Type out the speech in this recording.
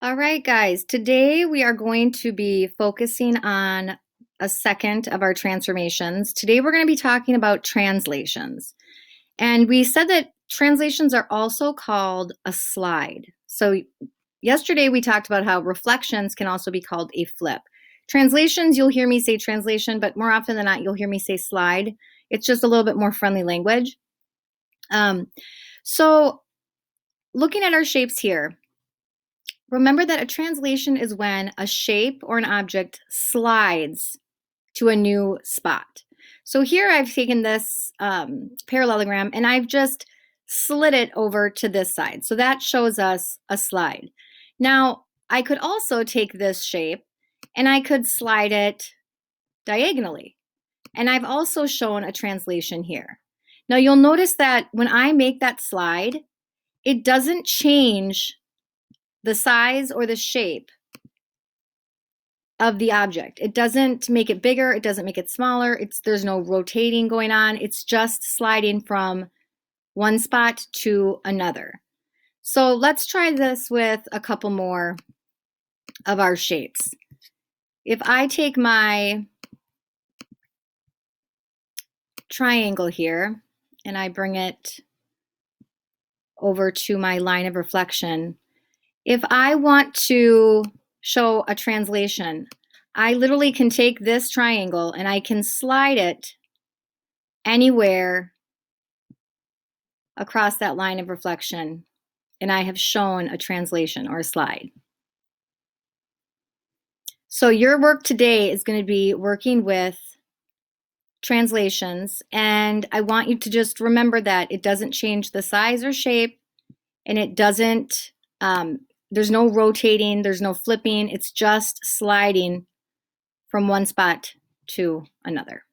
All right, guys, today we are going to be focusing on a second of our transformations. Today we're going to be talking about translations. And we said that translations are also called a slide. So yesterday we talked about how reflections can also be called a flip. Translations, you'll hear me say translation, but more often than not, you'll hear me say slide. It's just a little bit more friendly language. So looking at our shapes here, remember that a translation is when a shape or an object slides to a new spot. So here I've taken this parallelogram and I've just slid it over to this side. So that shows us a slide. Now, I could also take this shape and I could slide it diagonally. And I've also shown a translation here. Now you'll notice that when I make that slide, it doesn't change the size or the shape of the object. It doesn't make it bigger, it doesn't make it smaller. There's no rotating going on. It's just sliding from one spot to another. So let's try this with a couple more of our shapes. If I take my triangle here and I bring it over to my line of reflection, if I want to show a translation, I literally can take this triangle and I can slide it anywhere across that line of reflection, and I have shown a translation or a slide. So your work today is going to be working with translations, and I want you to just remember that it doesn't change the size or shape, and it doesn't, there's no rotating, there's no flipping, it's just sliding from one spot to another.